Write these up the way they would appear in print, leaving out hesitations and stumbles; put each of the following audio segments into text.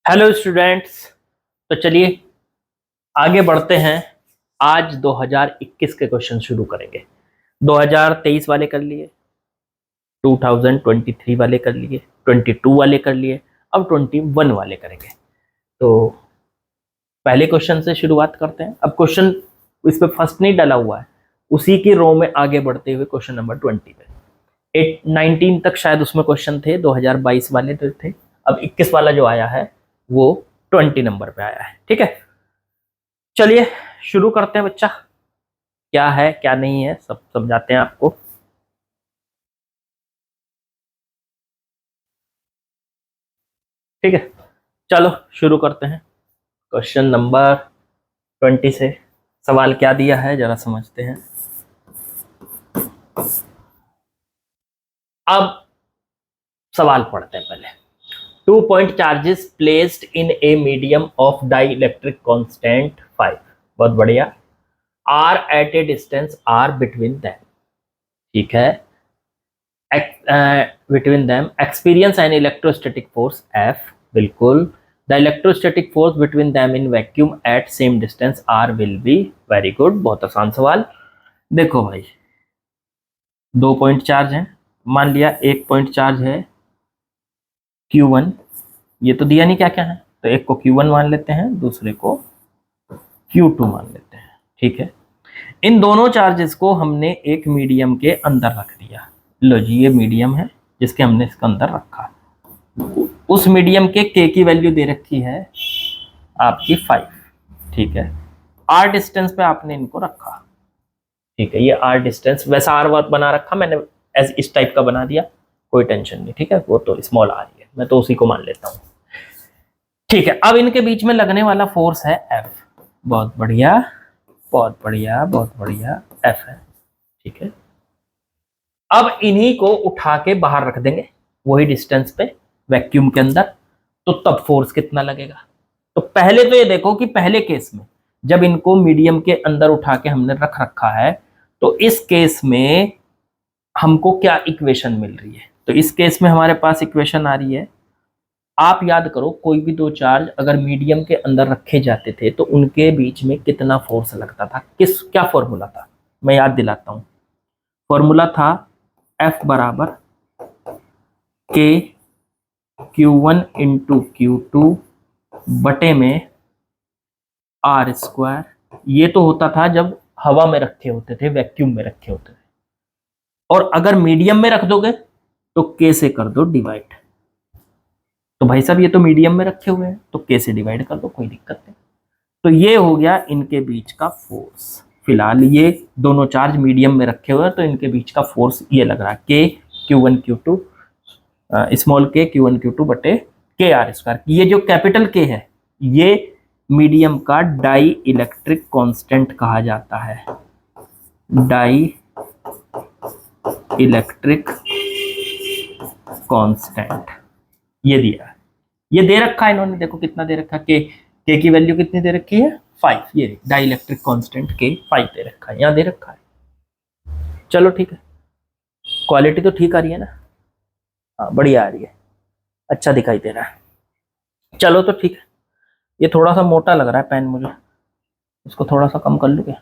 Hello students. तो चलिए आगे बढ़ते हैं। आज 2021 के क्वेश्चन शुरू करेंगे। 2023 वाले कर लिए, 2023 वाले कर लिए, 22 वाले कर लिए, अब 21 वाले करेंगे। तो पहले क्वेश्चन से शुरुआत करते हैं। अब क्वेश्चन इस पे फर्स्ट नहीं डाला हुआ है, उसी की रो में आगे बढ़ते हुए क्वेश्चन नंबर 20 पे 19 तक शायद उसमें क्वेश्चन थे, 2022 वाले तो थे। अब 21 वाला जो आया है वो 20 नंबर पे आया है। ठीक है, चलिए शुरू करते हैं। बच्चा क्या है क्या नहीं है सब समझाते हैं आपको। ठीक है, चलो शुरू करते हैं। क्वेश्चन नंबर 20 से सवाल क्या दिया है जरा समझते हैं। अब सवाल पढ़ते हैं पहले। 2 point charges placed in a medium of dielectric constant 5, बहुत बढ़िया, are at a distance r between them. ठीक है, between them experience an electrostatic force F, बिल्कुल। The electrostatic force between them in vacuum at same distance R will be, very good, बहुत आसान सवाल। देखो भाई, 2 पॉइंट चार्ज है, मान लिया एक पॉइंट चार्ज है Q1, ये तो दिया नहीं क्या क्या है, तो एक को Q1 मान लेते हैं, दूसरे को Q2 मान लेते हैं। ठीक है, इन दोनों चार्जेस को हमने एक मीडियम के अंदर रख दिया। लो जी, ये मीडियम है जिसके हमने इसके अंदर रखा। उस मीडियम के के की वैल्यू दे रखी है आपकी 5। ठीक है, आर डिस्टेंस पे आपने इनको रखा। ठीक है, ये आर डिस्टेंस, वैसा आर वर्क बना रखा मैंने, एज इस टाइप का बना दिया, कोई टेंशन नहीं। ठीक है, वो तो स्मॉल आर है, मैं तो उसी को मान लेता हूँ। ठीक है, अब इनके बीच में लगने वाला फोर्स है एफ। बहुत बढ़िया बहुत बढ़िया बहुत बढ़िया, एफ है। ठीक है, अब इन्हीं को उठा के बाहर रख देंगे वही डिस्टेंस पे वैक्यूम के अंदर, तो तब फोर्स कितना लगेगा। तो पहले तो ये देखो कि पहले केस में जब इनको मीडियम के अंदर उठा के हमने रख रखा है, तो इस केस में हमको क्या इक्वेशन मिल रही है। तो इस केस में हमारे पास इक्वेशन आ रही है, आप याद करो कोई भी दो चार्ज अगर मीडियम के अंदर रखे जाते थे तो उनके बीच में कितना फोर्स लगता था, किस क्या फॉर्मूला था, मैं याद दिलाता हूं। फॉर्मूला था F बराबर के Q1 इंटू Q2 बटे में आर स्क्वायर। ये तो होता था जब हवा में रखे होते थे, वैक्यूम में रखे होते थे, और अगर मीडियम में रख दोगे तो के से कर दो डिवाइड। तो भाई साहब ये तो मीडियम में रखे हुए हैं तो के से डिवाइड कर दो, कोई दिक्कत नहीं। तो ये हो गया इनके बीच का फोर्स। फिलहाल ये दोनों चार्ज मीडियम में रखे हुए हैं तो इनके बीच का फोर्स ये लग रहा है के Q1 Q2 स्मॉल के Q1 Q2 बटे के आर स्क्वायर। ये जो कैपिटल के है ये मीडियम का डाई इलेक्ट्रिक कांस्टेंट कहा जाता है। डाई इलेक्ट्रिक कांस्टेंट ये दिया है, ये दे रखा है इन्होंने, देखो कितना दे रखा है, के की वैल्यू कितनी दे रखी है 5। ये डाई इलेक्ट्रिक कांस्टेंट के 5 दे रखा है, यहाँ दे रखा है। चलो ठीक है, क्वालिटी तो ठीक आ रही है ना, हाँ बढ़िया आ रही है, अच्छा दिखाई दे रहा है। चलो तो ठीक है, ये थोड़ा सा मोटा लग रहा है पेन मुझे, इसको थोड़ा सा कम कर लूँ क्या।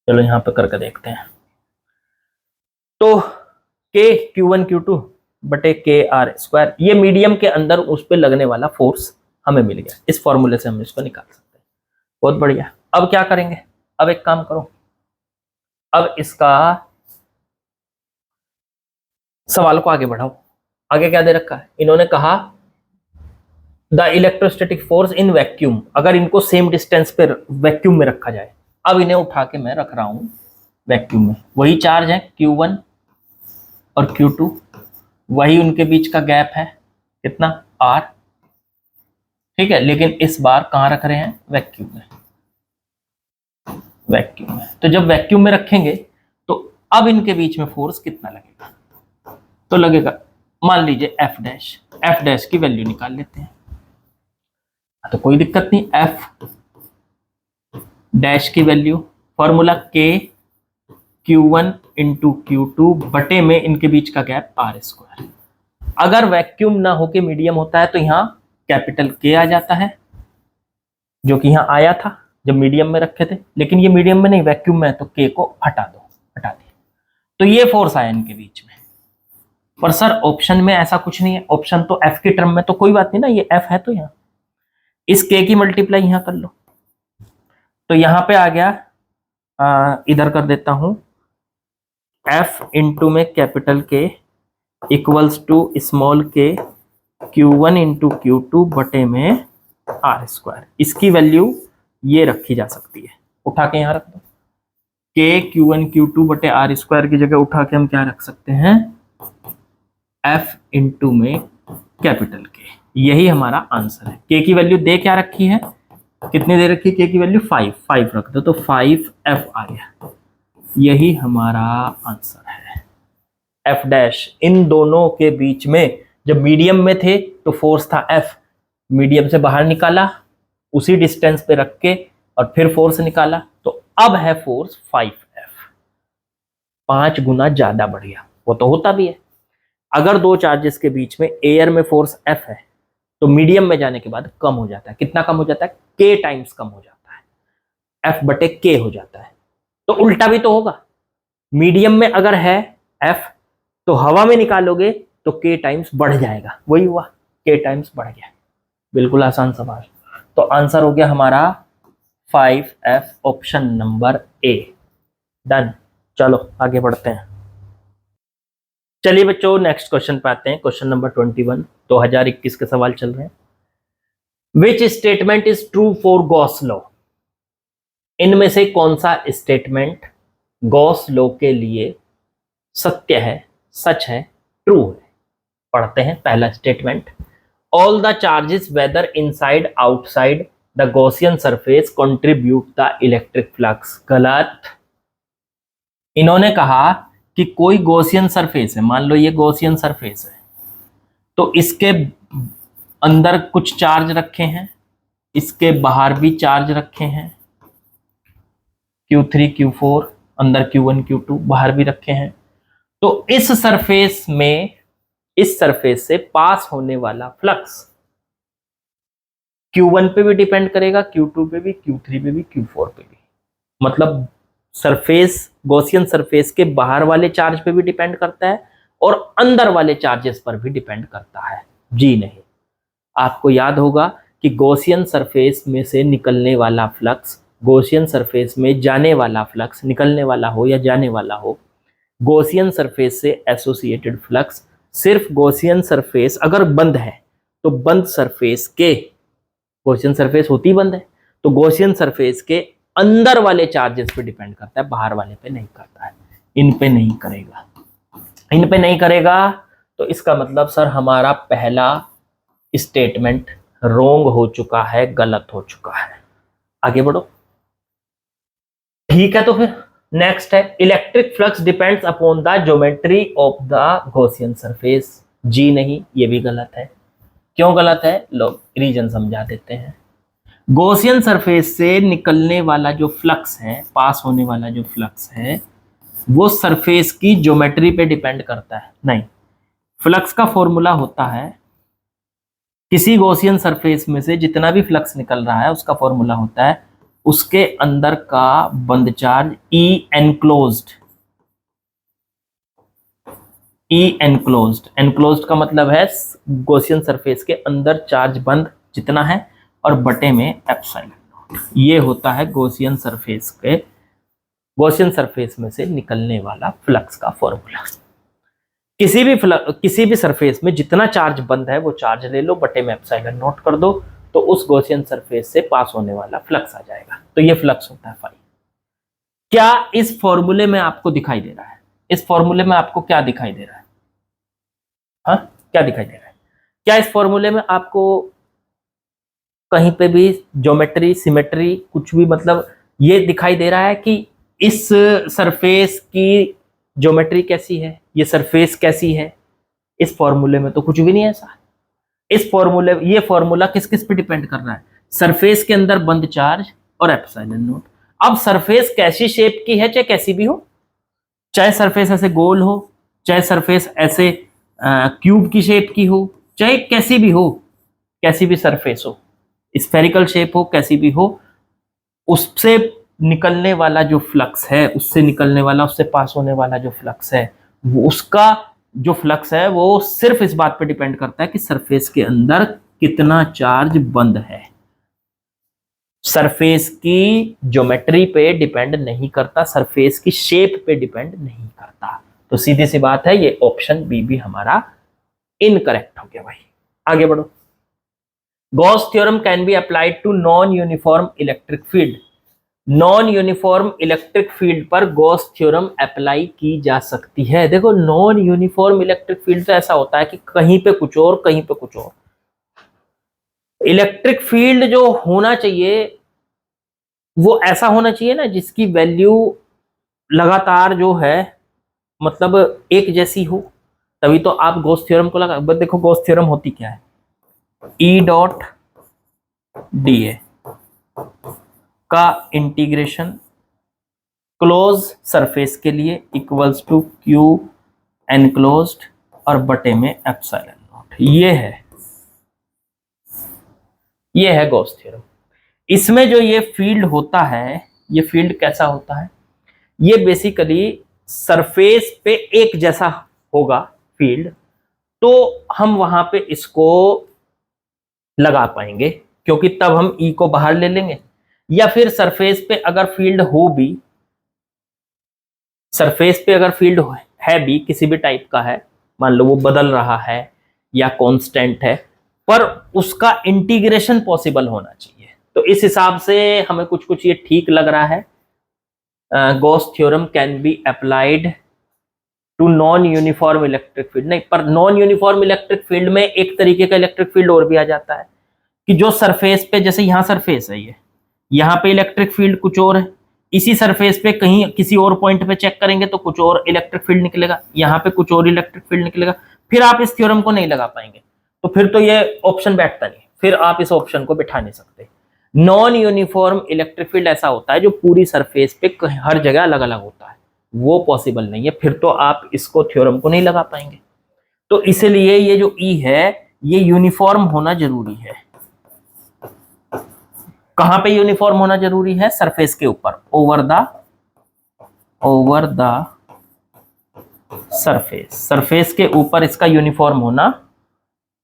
चलो यहाँ पे करके देखते हैं। तो के Q1 Q2 बटे के आर स्क्वायर, ये मीडियम के अंदर उस पर लगने वाला फोर्स हमें मिल गया, इस फॉर्मूले से हम इसको निकाल सकते हैं। बहुत बढ़िया, अब क्या करेंगे, अब एक काम करो, अब इसका सवाल को आगे बढ़ाओ। आगे क्या दे रखा है, इन्होंने कहा the electrostatic force in vacuum, अगर इनको सेम डिस्टेंस पे वैक्यूम में रखा जाए। अब इन्हें उठा के मैं रख रहा हूं वैक्यूम में, वही चार्ज है Q1 और Q2, वही उनके बीच का गैप है कितना R। ठीक है, लेकिन इस बार कहां रख रहे हैं, वैक्यूम में। वैक्यूम में, तो जब वैक्यूम में रखेंगे तो अब इनके बीच में फोर्स कितना लगेगा, तो लगेगा मान लीजिए एफ डैश की वैल्यू निकाल लेते हैं। तो कोई दिक्कत नहीं, एफ डैश की वैल्यू फॉर्मूला के Q1 इंटू Q2 बटे में इनके बीच का गैप R स्क्वायर। अगर वैक्यूम ना होके मीडियम होता है तो यहाँ कैपिटल के आ जाता है, जो कि यहाँ आया था जब मीडियम में रखे थे, लेकिन ये मीडियम में नहीं वैक्यूम में है, तो के को हटा दो, हटा दिया। तो ये फोर्स आया इनके बीच में। पर सर ऑप्शन में ऐसा कुछ नहीं है, ऑप्शन तो एफ की टर्म में, तो कोई बात नहीं ना, ये एफ है तो यहाँ इस के की मल्टीप्लाई यहाँ कर लो। तो यहाँ पे आ गया, इधर कर देता हूं, एफ इंटू में कैपिटल के इक्वल्स टू स्मॉल के Q1 इंटू Q2 बटे में आर स्क्वायर। इसकी वैल्यू ये रखी जा सकती है, उठा के यहाँ रख दो, के Q1 Q2 बटे आर स्क्वायर की जगह उठा के हम क्या रख सकते हैं, एफ इंटू में कैपिटल के। यही हमारा आंसर है। के की वैल्यू दे क्या रखी है, कितनी दे रखी है, के की वैल्यू 5 रख दो, तो 5F आ गया। यही हमारा आंसर है, F डैश। इन दोनों के बीच में जब मीडियम में थे तो फोर्स था F, मीडियम से बाहर निकाला, उसी डिस्टेंस पे रख के और फिर फोर्स निकाला, तो अब है फोर्स 5F, 5 गुना ज्यादा बढ़ गया। वो तो होता भी है, अगर दो चार्जेस के बीच में एयर में फोर्स F है तो मीडियम में जाने के बाद कम हो जाता है। कितना कम हो जाता है, K टाइम्स कम हो जाता है, F बटे K हो जाता है। तो उल्टा भी तो होगा, मीडियम में अगर है F तो हवा में निकालोगे तो K टाइम्स बढ़ जाएगा, वही हुआ, K टाइम्स बढ़ गया। बिल्कुल आसान सवाल। तो आंसर हो गया हमारा 5F, option number A. Done. चलो आगे बढ़ते हैं। चलिए बच्चों नेक्स्ट क्वेश्चन पे आते हैं। क्वेश्चन नंबर 21, 2021 के सवाल चल रहे हैं। Which statement is true for Gauss law? इनमें से कौन सा स्टेटमेंट गॉस लॉ के लिए सत्य है, सच है, ट्रू है? पढ़ते हैं पहला statement, all the charges whether inside outside the Gaussian surface contribute the electric flux. गलत। इन्होंने कहा कि कोई गॉसियन सरफेस है, मान लो ये गॉसियन सरफेस है, तो इसके अंदर कुछ चार्ज रखे हैं, इसके बाहर भी चार्ज रखे हैं, Q3 Q4, अंदर Q1 Q2, बाहर भी रखे हैं। तो इस सरफेस में, इस सरफेस से पास होने वाला फ्लक्स Q1 पे भी डिपेंड करेगा, Q2 पे भी, Q3 पे भी, Q4 पे भी। मतलब सरफेस, गॉसियन सरफेस के बाहर वाले चार्ज पे भी डिपेंड करता है और अंदर वाले चार्जेस पर भी डिपेंड करता है। जी नहीं, आपको याद होगा कि गॉसियन सरफेस में से निकलने वाला फ्लक्स, गॉसियन सरफेस में जाने वाला फ्लक्स, निकलने वाला हो या जाने वाला हो, गॉसियन सरफेस से एसोसिएटेड फ्लक्स सिर्फ गॉसियन सरफेस अगर बंद है तो बंद सरफेस के, गॉसियन सरफेस होती बंद है तो गॉसियन सरफेस के अंदर वाले चार्जेस पे डिपेंड करता है, बाहर वाले पे नहीं करता है। इन पे नहीं करेगा, इन पे नहीं करेगा। तो इसका मतलब सर हमारा पहला स्टेटमेंट रॉन्ग हो चुका है, गलत हो चुका है। आगे बढ़ो। ठीक है, तो फिर नेक्स्ट है, electric flux depends upon the geometry of the Gaussian surface. जी नहीं, ये भी गलत है। क्यों गलत है, लोग रीजन समझा देते हैं। गॉसियन सरफेस से निकलने वाला जो फ्लक्स है, पास होने वाला जो फ्लक्स है, वो सरफेस की ज्योमेट्री पे डिपेंड करता है? नहीं। फ्लक्स का फॉर्मूला होता है, किसी गॉसियन सरफेस में से जितना भी फ्लक्स निकल रहा है उसका फॉर्मूला होता है उसके अंदर का बंद चार्ज ई एनक्लोज्ड। ई एनक्लोज्ड, एनक्लोज्ड का मतलब है गॉसियन सरफेस के अंदर चार्ज बंद जितना है और बटे में एप्सिलॉन। ये होता है गॉसियन सरफेस के, गॉसियन सरफेस में से निकलने वाला फ्लक्स का फॉर्मूला। किसी भी सरफेस में जितना चार्ज बंद है वो चार्ज ले लो, बटे में एप्सिलॉन नोट कर दो, तो उस गॉसियन सरफेस से पास होने वाला फ्लक्स आ जाएगा। तो ये फ्लक्स होता है फाई। क्या इस फॉर्मूले में आपको दिखाई दे रहा है? इस फॉर्मूले में आपको क्या दिखाई दे रहा है? हाँ, क्या दिखाई दे रहा है? क्या इस फॉर्मूले में आपको कहीं पे भी ज्योमेट्री, सिमेट्री, कुछ भी, मतलब ये दिखाई दे रहा है कि इस सरफेस की ज्योमेट्री कैसी है, ये सरफेस कैसी है? इस फॉर्मूले में तो कुछ भी नहीं है ऐसा। इस फॉर्मूले, ये फॉर्मूला किस किस पे डिपेंड कर रहा है? सरफेस के अंदर बंद चार्ज और एप्सिलॉन नोट। अब सरफेस कैसी शेप की है, चाहे कैसी भी हो, चाहे सरफेस ऐसे गोल हो, चाहे सरफेस ऐसे क्यूब की शेप की हो, चाहे कैसी भी हो, कैसी भी सरफेस हो, स्फेरिकल शेप हो, कैसी भी हो, उससे निकलने वाला जो फ्लक्स है, उससे निकलने वाला, उससे पास होने वाला जो फ्लक्स है, वो उसका जो फ्लक्स है वो सिर्फ इस बात पे डिपेंड करता है कि सरफेस के अंदर कितना चार्ज बंद है। सरफेस की ज्योमेट्री पे डिपेंड नहीं करता, सरफेस की शेप पे डिपेंड नहीं करता। तो सीधी सी बात है, ये ऑप्शन बी भी हमारा इनकरेक्ट हो गया भाई। आगे बढ़ो। Gauss theorem can be applied to non uniform electric field. Non uniform electric field पर गॉस थ्योरम अप्लाई की जा सकती है। देखो, नॉन यूनिफॉर्म इलेक्ट्रिक फील्ड तो ऐसा होता है कि कहीं पे कुछ और, कहीं पे कुछ और। इलेक्ट्रिक फील्ड जो होना चाहिए वो ऐसा होना चाहिए ना जिसकी वैल्यू लगातार जो है, मतलब एक जैसी हो, तभी तो आप गॉस थ्योरम को लगा। बस देखो, गॉस थ्योरम होती क्या है, ई डॉट डी ए का इंटीग्रेशन क्लोज सरफेस के लिए इक्वल्स टू क्यू एनक्लोज्ड और बटे में एप्सिलॉन नॉट। ये है गॉस थ्योरम। इसमें जो ये फील्ड होता है, ये फील्ड कैसा होता है, ये बेसिकली सरफेस पे एक जैसा होगा फील्ड, तो हम वहां पे इसको लगा पाएंगे, क्योंकि तब हम ई को बाहर ले लेंगे। या फिर सरफेस पे अगर फील्ड हो भी, सरफेस पे अगर फील्ड है भी किसी भी टाइप का है, मान लो वो बदल रहा है या कांस्टेंट है, पर उसका इंटीग्रेशन पॉसिबल होना चाहिए। तो इस हिसाब से हमें कुछ कुछ ये ठीक लग रहा है। Gauss theorem can be applied to non uniform electric field. नहीं, पर नॉन यूनिफॉर्म इलेक्ट्रिक फील्ड में एक तरीके का इलेक्ट्रिक फील्ड और भी आ जाता है कि जो सरफेस पे, जैसे यहां सरफेस है, ये यहाँ पे इलेक्ट्रिक फील्ड कुछ और है, इसी सरफेस पे कहीं किसी और पॉइंट पे चेक करेंगे तो कुछ और इलेक्ट्रिक फील्ड निकलेगा, यहाँ पे कुछ और इलेक्ट्रिक फील्ड निकलेगा, फिर आप इस थ्योरम को नहीं लगा पाएंगे। तो फिर तो ये ऑप्शन बैठता नहीं, फिर आप इस ऑप्शन को बिठा नहीं सकते। नॉन यूनिफॉर्म इलेक्ट्रिक फील्ड ऐसा होता है जो पूरी सरफेस पे हर जगह अलग अलग होता है, वो पॉसिबल नहीं है, फिर तो आप इसको थ्योरम को नहीं लगा पाएंगे। तो इसलिए ये जो ई है ये यूनिफॉर्म होना जरूरी है। कहां पे यूनिफॉर्म होना जरूरी है? सरफेस के ऊपर, ओवर द सरफेस, सरफेस के ऊपर इसका यूनिफॉर्म होना,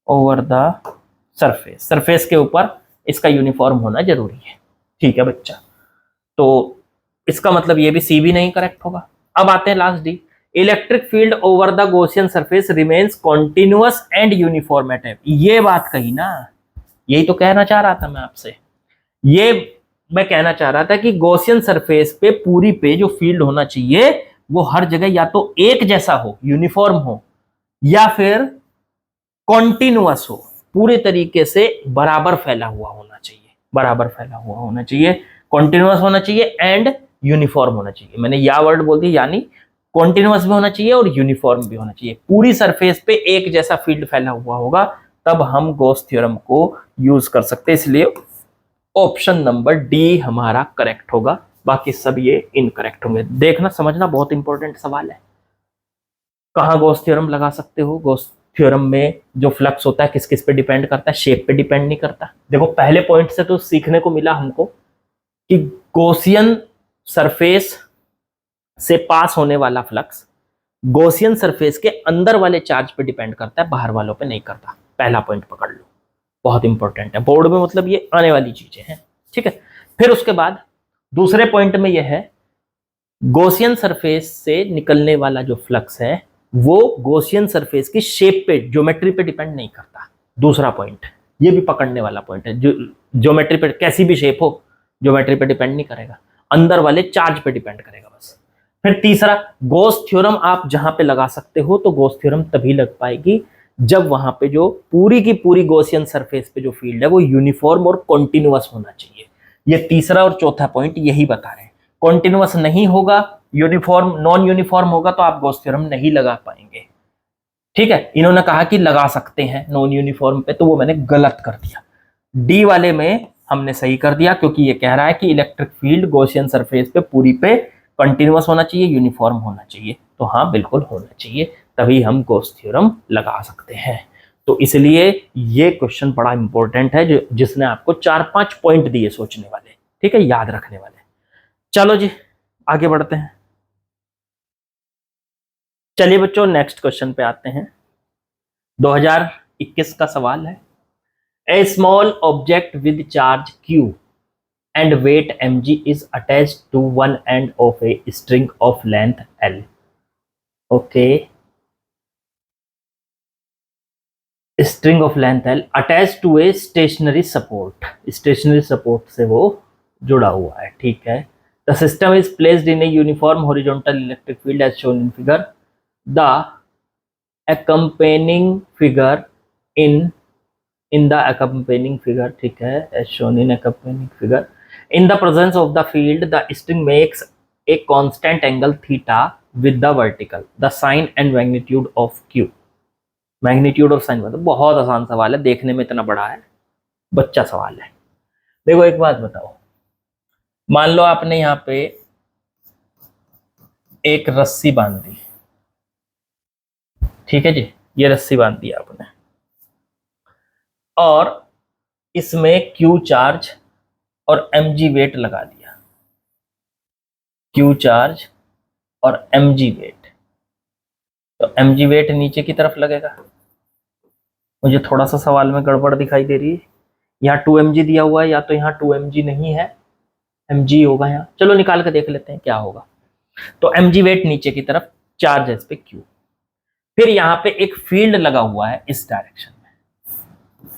ओवर द सरफेस, सरफेस के ऊपर इसका यूनिफॉर्म होना जरूरी है। ठीक है बच्चा, तो इसका मतलब ये भी सी भी नहीं करेक्ट होगा। अब आते हैं last D. Electric field over the Gaussian surface remains continuous and uniform eight F. ये बात कही ना, यही तो कहना चाह रहा था मैं आपसे। ये मैं कहना चाह रहा था कि गॉसियन सरफेस पे पूरी पे जो फील्ड होना चाहिए वो हर जगह या तो एक जैसा हो, यूनिफॉर्म हो, या फिर कॉन्टिन्यूअस हो, पूरे तरीके से बराबर फैला हुआ होना चाहिए, बराबर फैला हुआ होना चाहिए, कॉन्टिन्यूअस होना चाहिए एंड यूनिफॉर्म होना चाहिए। मैंने या वर्ड बोल दिया, यानी कॉन्टिन्यूअस भी होना चाहिए और यूनिफॉर्म भी होना चाहिए। पूरी सरफेस पे एक जैसा फील्ड फैला हुआ होगा, तब हम गॉस थ्योरम को यूज कर सकते हैं। इसलिए ऑप्शन नंबर डी हमारा करेक्ट होगा, बाकी सब ये इनकरेक्ट होंगे। देखना समझना बहुत इंपॉर्टेंट सवाल है। कहां गॉस थ्योरम लगा सकते हो? गॉस थ्योरम में जो फ्लक्स होता है किस किस पे डिपेंड करता है? शेप पे डिपेंड नहीं करता। देखो, पहले पॉइंट से तो सीखने को मिला हमको कि गॉसियन सरफेस से पास होने वाला फ्लक्स गॉसियन सरफेस के अंदर वाले चार्ज पे डिपेंड करता है, बाहर वालों पे नहीं करता। पहला पॉइंट पकड़ लो, बहुत इंपॉर्टेंट है, बोर्ड में मतलब ये आने वाली चीजें हैं। ठीक है, फिर उसके बाद दूसरे पॉइंट में यह है, गॉसियन सरफेस से निकलने वाला जो फ्लक्स है वो गॉसियन सरफेस की शेप पे, ज्योमेट्री पे डिपेंड नहीं करता। दूसरा पॉइंट, ये भी पकड़ने वाला पॉइंट है, जो ज्योमेट्री पे कैसी भी शेप हो, ज्योमेट्री पे डिपेंड नहीं करेगा, अंदर वाले चार्ज पे डिपेंड करेगा बस। फिर तीसरा, गॉस थ्योरम आप जहां पे लगा सकते हो तो गॉस थ्योरम तभी लग पाएगी जब वहां पे जो पूरी की पूरी गॉसियन सरफेस पे जो फील्ड है वो यूनिफॉर्म और कॉन्टिन्यूअस होना चाहिए। ये तीसरा और चौथा पॉइंट यही बता रहे हैं। कॉन्टिन्यूअस नहीं होगा, यूनिफॉर्म, नॉन यूनिफॉर्म होगा तो आप गॉस थ्योरम नहीं लगा पाएंगे। ठीक है, इन्होंने कहा कि लगा सकते हैं नॉन यूनिफॉर्म पे, तो वो मैंने गलत कर दिया। डी वाले में हमने सही कर दिया, क्योंकि ये कह रहा है कि इलेक्ट्रिक फील्ड गॉसियन सरफेस पे पूरी पे कंटिन्यूअस होना चाहिए, यूनिफॉर्म होना चाहिए। तो हाँ, बिल्कुल होना चाहिए, तभी हम गॉस थ्योरम लगा सकते हैं। तो इसलिए ये क्वेश्चन बड़ा इंपॉर्टेंट है, जो जिसने आपको 4-5 पॉइंट दिए सोचने वाले, ठीक है, याद रखने वाले। चलो जी आगे बढ़ते हैं। चलिए बच्चों नेक्स्ट क्वेश्चन पे आते हैं। 2021 का सवाल है। A small object with charge q and weight mg is attached to one end of a string of length l. Okay, string of length l attached to a stationary support. stationary support से वो जुड़ा हुआ है, ठीक है। The system is placed in a uniform horizontal electric field as shown in figure. The accompanying figure in the accompanying figure, ठीक है, as shown in accompanying figure. In the presence of the field, the string makes a constant angle theta with the vertical. The sign and magnitude of q. Magnitude और sign मतलब बहुत आसान सवाल है, देखने में इतना बड़ा है, बच्चा सवाल है। देखो एक बात बताओ, मान लो आपने यहाँ पे एक रस्सी बांध दी, ठीक है जी, ये रस्सी बांध दी आपने और इसमें क्यू चार्ज और mg वेट लगा दिया। क्यू चार्ज और mg वेट, तो mg वेट नीचे की तरफ लगेगा। मुझे थोड़ा सा सवाल में गड़बड़ दिखाई दे रही है, यहाँ 2mg दिया हुआ है, या तो यहाँ 2mg नहीं है, mg होगा यहाँ। चलो निकाल के देख लेते हैं क्या होगा। तो mg वेट नीचे की तरफ, चार्ज है इस पे q, फिर यहाँ पे एक फील्ड लगा हुआ है इस डायरेक्शन में,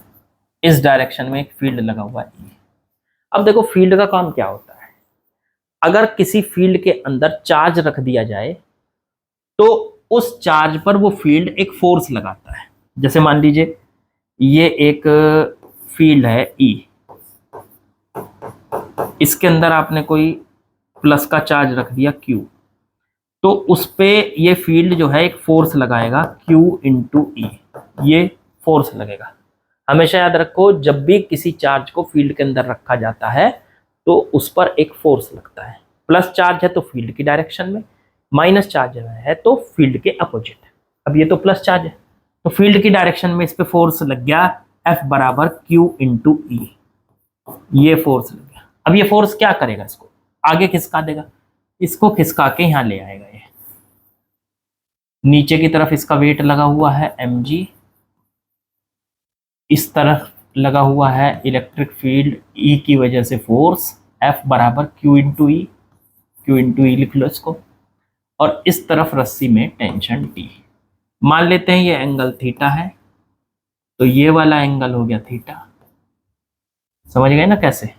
इस डायरेक्शन में एक फील्ड लगा हुआ है E। अब देखो फील्ड का काम क्या होता है, अगर किसी फील्ड के अंदर चार्ज रख दिया जाए तो उस चार्ज पर वो फील्ड एक फोर्स लगाता है। जैसे मान लीजिए ये एक फील्ड है E, इसके अंदर आपने कोई प्लस का चार्ज रख दिया Q, तो उस पे ये फील्ड जो है एक फोर्स लगाएगा Q इंटू E, ये फोर्स लगेगा। हमेशा याद रखो जब भी किसी चार्ज को फील्ड के अंदर रखा जाता है तो उस पर एक फोर्स लगता है। प्लस चार्ज है तो फील्ड की डायरेक्शन में, माइनस चार्ज है तो फील्ड के अपोजिट। अब ये तो प्लस चार्ज है तो फील्ड की डायरेक्शन में इस पे फोर्स लग गया F बराबर Q इंटू E, ये फोर्स लग गया। अब ये फोर्स क्या करेगा, इसको आगे खिसका देगा, इसको खिसका के यहाँ ले आएगा। ये नीचे की तरफ इसका वेट लगा हुआ है mg, इस तरफ लगा हुआ है इलेक्ट्रिक फील्ड E की वजह से फोर्स F बराबर Q इंटू ई, Q इंटू ई लिख लो इसको, और इस तरफ रस्सी में टेंशन T। मान लेते हैं ये एंगल थीटा है, तो ये वाला एंगल हो गया थीटा, समझ गए ना कैसे,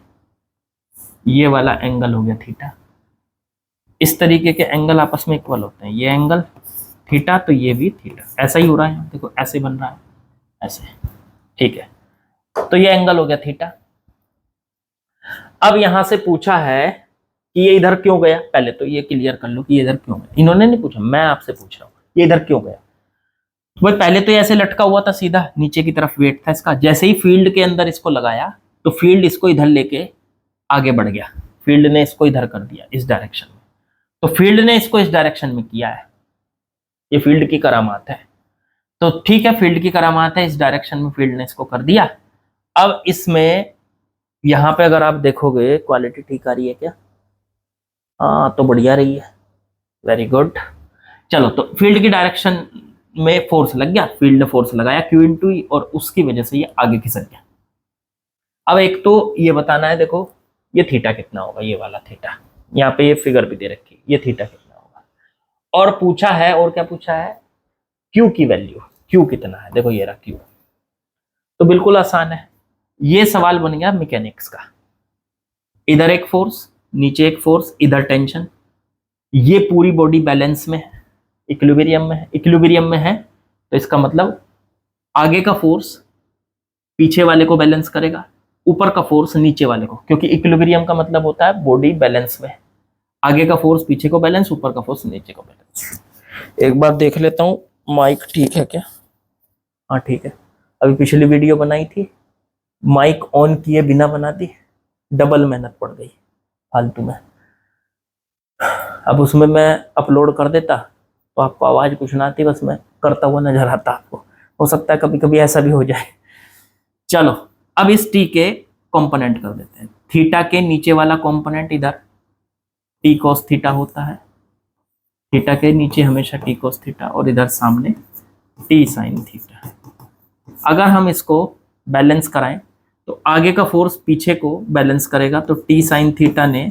ये वाला एंगल हो गया थीटा। इस तरीके के एंगल आपस में इक्वल होते हैं, ये एंगल थीटा तो ये भी थीटा, ऐसा ही हो रहा है, देखो ऐसे बन रहा है ऐसे, ठीक है। तो ये एंगल हो गया थीटा। अब यहां से पूछा है कि ये इधर क्यों गया, पहले तो ये क्लियर कर लो कि ये इधर क्यों गया। इन्होंने नहीं पूछा, मैं आपसे पूछ रहा हूं ये इधर क्यों गया। भाई पहले तो ये ऐसे लटका हुआ था सीधा, नीचे की तरफ वेट था इसका, जैसे ही फील्ड के अंदर इसको लगाया तो फील्ड इसको इधर लेके आगे बढ़ गया, फील्ड ने इसको इधर कर दिया इस डायरेक्शन में, तो फील्ड ने इसको इस डायरेक्शन में किया है, ये फील्ड की करामात है। तो ठीक है फील्ड की करामात है, इस डायरेक्शन में फील्ड ने इसको कर दिया। अब इसमें यहाँ पे अगर आप देखोगे क्वालिटी ठीक आ रही है क्या, हाँ तो बढ़िया रही है, वेरी गुड। चलो तो फील्ड की डायरेक्शन में फोर्स लग गया, फील्ड ने फोर्स लगाया Q इंटू ई, और उसकी वजह से ये आगे खिसक गया। अब एक तो ये बताना है, देखो ये थीटा कितना होगा, ये वाला थीटा, यहाँ पे ये फिगर भी दे रखी, ये थीटा कितना होगा। और पूछा है, और क्या पूछा है, Q की वैल्यू, Q कितना है, देखो ये रहा Q। तो बिल्कुल आसान है, ये सवाल बन गया मैकेनिक्स का। इधर एक फोर्स, नीचे एक फोर्स, इधर टेंशन, ये पूरी बॉडी बैलेंस में है, इक्विलिब्रियम में है, इक्विलिब्रियम में है तो इसका मतलब आगे का फोर्स पीछे वाले को बैलेंस करेगा, ऊपर का फोर्स नीचे वाले को, क्योंकि इक्विलिब्रियम का मतलब होता है बॉडी बैलेंस में, आगे का फोर्स पीछे को बैलेंस, ऊपर का फोर्स नीचे को बैलेंस। एक बार देख लेता हूँ माइक ठीक है क्या, हाँ ठीक है। अभी पिछली वीडियो बनाई थी माइक ऑन किए बिना बना दी, डबल मेहनत पड़ गई फालतू में। अब उसमें मैं अपलोड कर देता तो आपको आवाज कुछ ना आती, बस मैं करता हुआ नजर आता आपको, हो सकता है कभी कभी ऐसा भी हो जाए। चलो अब इस टी के कंपोनेंट कर देते हैं। थीटा के नीचे वाला कंपोनेंट इधर टी कॉस थीटा होता है, थीटा के नीचे हमेशा टी कॉस थीटा, और इधर सामने टी साइन थीटा। अगर हम इसको बैलेंस कराएं तो आगे का फोर्स पीछे को बैलेंस करेगा, तो टी साइन थीटा ने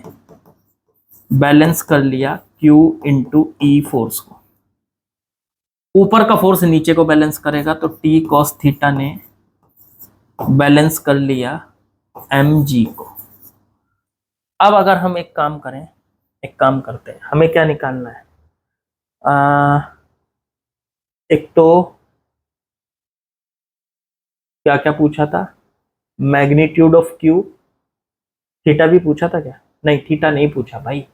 बैलेंस कर लिया Q इंटू ई फोर्स को। ऊपर का फोर्स नीचे को बैलेंस करेगा, तो टी कॉस थीटा ने बैलेंस कर लिया mg को। अब अगर हम एक काम करें, एक काम करते हैं, हमें क्या निकालना है, एक तो क्या क्या पूछा था, मैग्नीट्यूड ऑफ Q, थीटा भी पूछा था क्या? नहीं, थीटा नहीं पूछा भाई,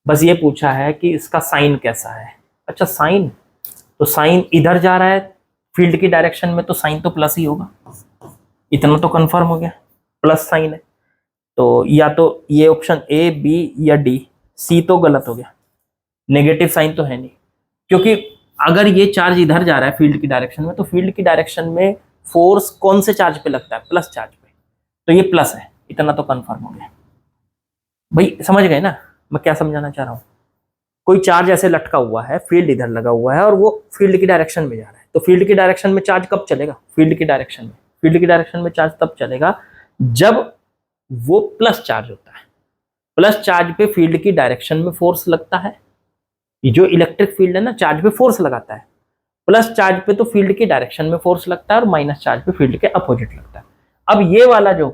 बस ये पूछा है कि इसका साइन कैसा है। अच्छा साइन, तो साइन इधर जा रहा है फील्ड की डायरेक्शन में, तो साइन तो प्लस ही होगा, इतना तो कंफर्म हो गया, प्लस साइन है। तो या तो ये ऑप्शन ए, बी या डी, सी तो गलत हो गया, नेगेटिव साइन तो है नहीं, क्योंकि अगर ये चार्ज इधर जा रहा है फील्ड की डायरेक्शन में, तो फील्ड की डायरेक्शन में फोर्स कौन से चार्ज पे लगता है? प्लस चार्ज पे, तो ये प्लस है, इतना तो कंफर्म हो गया। भाई समझ गए ना मैं क्या समझाना चाह रहा हूँ? कोई चार्ज ऐसे लटका हुआ है, फील्ड इधर लगा हुआ है और वो फील्ड की डायरेक्शन में जा रहा है, तो फील्ड की डायरेक्शन में चार्ज कब चलेगा? फील्ड की डायरेक्शन में, फील्ड की डायरेक्शन में चार्ज तब चलेगा जब वो प्लस चार्ज होता है। प्लस चार्ज पे फील्ड की डायरेक्शन में फोर्स लगता है, ये जो इलेक्ट्रिक फील्ड है ना, चार्ज पे फोर्स लगाता है। प्लस चार्ज पे तो फील्ड की डायरेक्शन में फोर्स लगता है, और माइनस चार्ज पे फील्ड के अपोजिट लगता है। अब ये वाला जो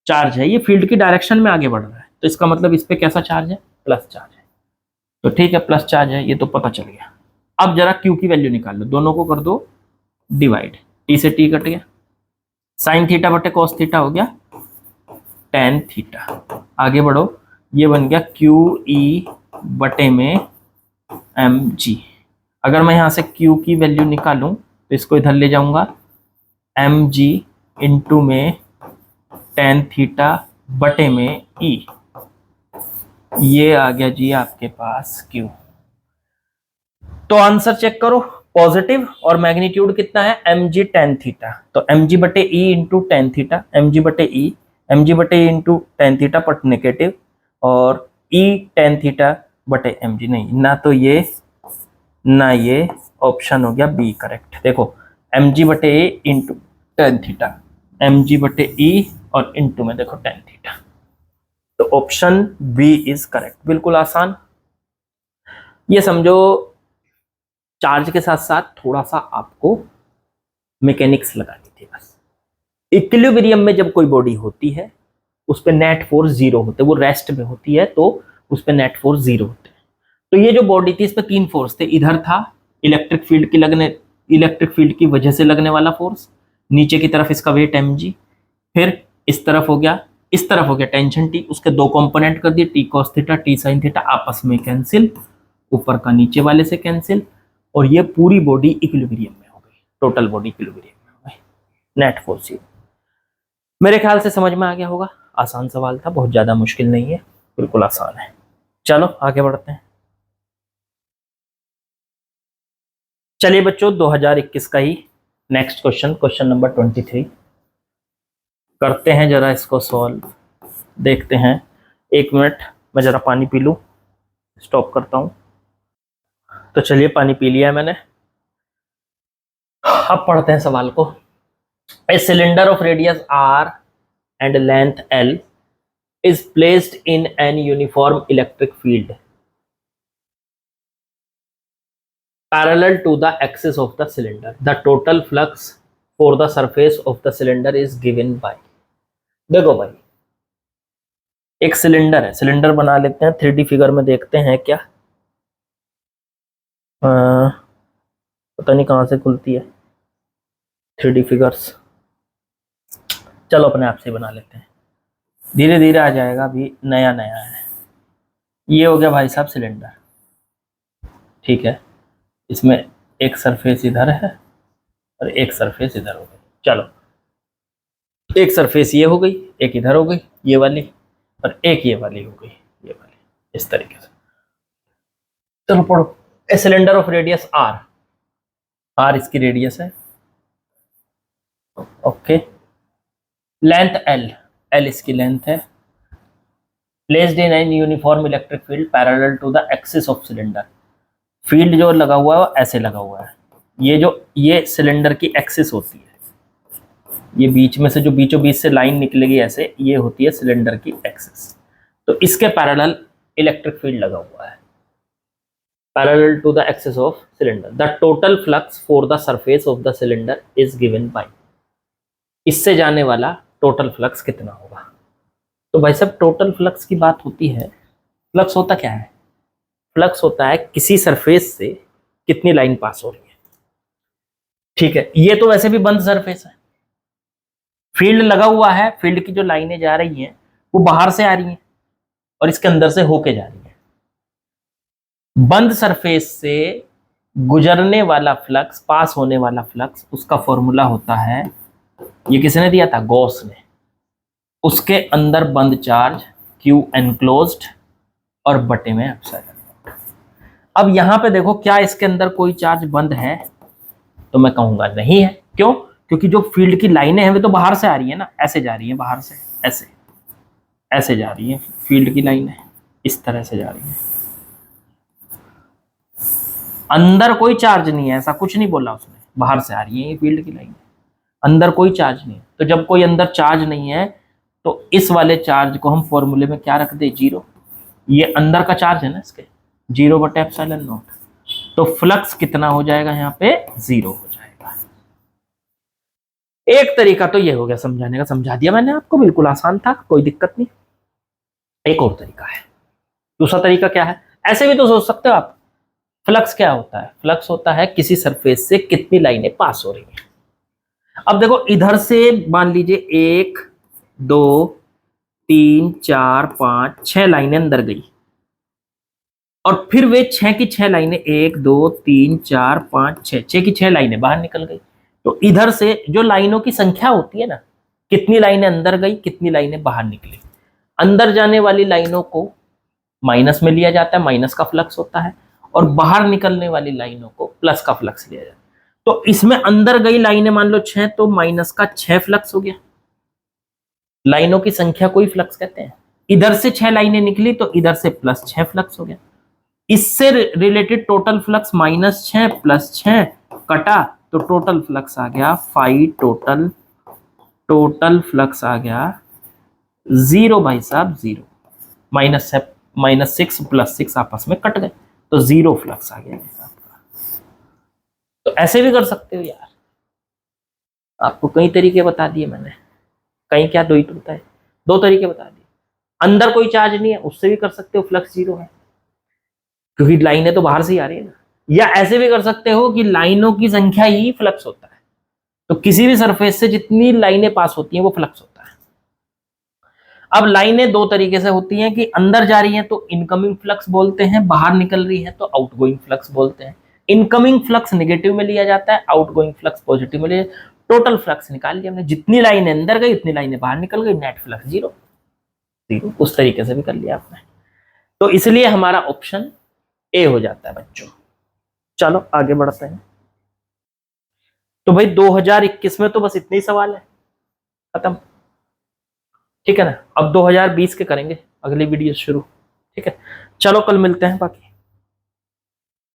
चार्ज है ये फील्ड की डायरेक्शन में आगे बढ़ रहा है, तो इसका मतलब इस पे कैसा चार्ज है? प्लस चार्ज है। तो ठीक है, प्लस चार्ज है, ये तो पता चल गया। अब जरा Q की वैल्यू निकाल लो, दोनों को कर दो डिवाइड, टी से टी कट गया, साइन थीटा बटे कॉस थीटा हो गया टेन थीटा। आगे बढ़ो, ये बन गया क्यू ई बटे में एम जी। अगर मैं यहां से Q की वैल्यू निकालूं तो इसको इधर ले जाऊंगा, एम जी इंटू में टेन थीटा बटे में ई, ये आ गया जी आपके पास Q। तो आंसर चेक करो, पॉजिटिव, और मैग्नीट्यूड कितना है? एम जी टेन थीटा, तो एम जी बटे E into tan theta, M G बटे ई, एम जी बटे ई इंटू टेन थीटा पट नेगेटिव, और ई टेन थीटा बटे एम जी। नहीं ना, तो ये ना ये, ऑप्शन हो गया बी करेक्ट। देखो एम जी बटे A into tan theta, M G बटे ई और इंटू में देखो टेन थीटा, तो ऑप्शन बी इज करेक्ट। बिल्कुल आसान। ये समझो चार्ज के साथ साथ थोड़ा सा आपको मैकेनिक्स लगानी थी बस। इक्विलिब्रियम में जब कोई बॉडी होती है उस पर नेट फोर्स जीरो होते हैं, वो रेस्ट में होती है तो उस पर नेट फोर्स जीरो होते हैं। तो ये जो बॉडी थी इस पर तीन फोर्स थे, इधर था इलेक्ट्रिक फील्ड की वजह से लगने वाला फोर्स, नीचे की तरफ इसका वेट mg, फिर इस तरफ हो गया, इस तरफ हो गया टेंशन टी, उसके दो कंपोनेंट कर दिए, T cos theta T sine theta, आपस में कैंसिल, ऊपर का नीचे वाले से कैंसिल, और ये पूरी बॉडी इक्विलिब्रियम में हो गई, टोटल बॉडी इक्विलिब्रियम में हो गई, नेट फोर्स जीरो। मेरे ख्याल से समझ में आ गया होगा, आसान सवाल था, बहुत ज्यादा मुश्किल नहीं है, बिल्कुल आसान है। चलो आगे बढ़ते हैं। चलिए बच्चों 2021 का ही नेक्स्ट क्वेश्चन, क्वेश्चन नंबर 23 करते हैं, जरा इसको सॉल्व देखते हैं। एक मिनट मैं जरा पानी पी लूं, स्टॉप करता हूं। तो चलिए पानी पी लिया है मैंने, अब पढ़ते हैं सवाल को। ए cylinder of radius r and length L is placed in an uniform electric field parallel to the axis of the cylinder. The total flux for the surface of the cylinder is given by। देखो भाई एक cylinder है, cylinder बना लेते हैं, 3D figure में देखते हैं क्या, पता नहीं कहाँ से खुलती है 3D फिगर्स, चलो अपने आप से बना लेते हैं, धीरे धीरे आ जाएगा, अभी नया नया है। ये हो गया भाई साहब सिलेंडर, ठीक है, इसमें एक सरफेस इधर है और एक सरफेस इधर हो गई। चलो एक सरफेस ये हो गई, एक इधर हो गई ये वाली, और एक ये वाली हो गई ये वाली, इस तरीके से। चलो पढ़ो। A cylinder of radius r, r इसकी रेडियस है, ओके, लेंथ एल, एल इसकी लेंथ है, placed in an uniform electric field parallel to the axis of cylinder, field जो लगा हुआ है वो ऐसे लगा हुआ है, ये सिलेंडर की एक्सिस होती है, ये बीच में से जो बीचों बीच से लाइन निकलेगी ऐसे, ये होती है सिलेंडर की एक्सिस, तो इसके पैरेलल इलेक्ट्रिक फील्ड लगा हुआ है, parallel to the axis of cylinder, the total flux for the surface of the cylinder is given by, इससे जाने वाला टोटल फ्लक्स कितना होगा। तो भाई साहब टोटल फ्लक्स की बात होती है, फ्लक्स होता क्या है, फ्लक्स होता है किसी सरफेस से कितनी लाइन पास हो रही है, ठीक है, ये तो वैसे भी बंद सरफेस है, फील्ड लगा हुआ है, फील्ड की जो लाइनें जा रही हैं वो बाहर से आ रही हैं और इसके अंदर से होके जा रही हैं, बंद सरफेस से गुजरने वाला फ्लक्स, पास होने वाला फ्लक्स, उसका फॉर्मूला होता है, ये किसने दिया था, गॉस ने, उसके अंदर बंद चार्ज Q एनक्लोज्ड और बटे में एप्सिलॉन। अब यहां पे देखो क्या इसके अंदर कोई चार्ज बंद है, तो मैं कहूंगा नहीं है, क्यों, क्योंकि जो फील्ड की लाइनें हैं वे तो बाहर से आ रही है ना, ऐसे जा रही है बाहर से, ऐसे ऐसे जा रही है फील्ड की लाइनें, इस तरह से जा रही है, अंदर कोई चार्ज नहीं है, ऐसा कुछ नहीं बोला उसने, बाहर से आ रही है ये फील्ड की लाइनें, अंदर कोई चार्ज नहीं है, तो जब कोई अंदर चार्ज नहीं है तो इस वाले चार्ज को हम फॉर्मूले में क्या रख दे, जीरो, ये अंदर का चार्ज है ना इसके, जीरो बटे एप्सिलॉन नॉट, तो फ्लक्स कितना हो जाएगा यहाँ पे, जीरो हो जाएगा। एक तरीका तो ये हो गया समझाने का, समझा दिया मैंने आपको, बिल्कुल आसान था, कोई दिक्कत नहीं। एक और तरीका है, दूसरा तरीका क्या है, ऐसे भी तो सोच सकते हो आप, फ्लक्स क्या होता है, फ्लक्स होता है किसी सरफेस से कितनी लाइनें पास हो रही हैं। अब देखो इधर से मान लीजिए 1 2 3 4 5 6 लाइनें अंदर गई, और फिर वे 6 की 6 लाइनें, 1 2 3 4 5 6 की 6 लाइनें बाहर निकल गई, तो इधर से जो लाइनों की संख्या होती है ना, कितनी लाइनें अंदर गई कितनी लाइनें बाहर निकली, अंदर जाने वाली लाइनों को माइनस में लिया जाता है, माइनस का फ्लक्स होता है, और बाहर निकलने वाली लाइनों को प्लस का फ्लक्स लिया जाता है। तो इसमें अंदर गई लाइनें मान लो 6, तो माइनस का 6 फ्लक्स हो गया, लाइनों की संख्या को ही फ्लक्स कहते हैं, इधर से 6 लाइनें निकली तो इधर से प्लस 6 फ्लक्स हो गया, इससे रिलेटेड टोटल फ्लक्स -6 + 6 कटा, तो टोटल फ्लक्स आ गया 5, टोटल फ्लक्स आ गया 0 भाई साहब, 0, -6 + 6 आपस में कट गए, तो 0 फ्लक्स आ गया आपका। तो ऐसे भी कर सकते हो यार, आपको कई तरीके बता दिए मैंने, कहीं क्या दो ही तो बताए, 2 तरीके बता दिए, अंदर कोई चार्ज नहीं है उससे भी कर सकते हो, फ्लक्स 0 है क्योंकि लाइनें तो बाहर से ही आ रही है ना, या ऐसे भी कर सकते हो कि लाइनों की संख्या ही फ्लक्स होता है, तो किसी भी सरफेस से जितनी लाइनें पास होती हैं वो फ्लक्स होता है। अब लाइनें 2 तरीके से होती हैं कि अंदर जा रही हैं तो इनकमिंग फ्लक्स बोलते हैं, बाहर निकल रही है तो आउटगोइंग फ्लक्स बोलते हैं। इनकमिंग फ्लक्स नेगेटिव में लिया जाता है, आउटगोइंग फ्लक्स पॉजिटिव में लिया, टोटल फ्लक्स निकाल लिया हमने, जितनी लाइनें अंदर गई उतनी लाइनें बाहर निकल गई, नेट फ्लक्स 0, उस तरीके से भी कर लिया आपने, तो इसलिए हमारा ऑप्शन ए हो जाता है बच्चों। चलो आगे बढ़ते हैं। तो भाई 2021 में तो बस इतने ही सवाल है, खत्म, ठीक है ना, अब 2020 के करेंगे अगली वीडियो शुरू, ठीक है, चलो कल मिलते हैं बाकी।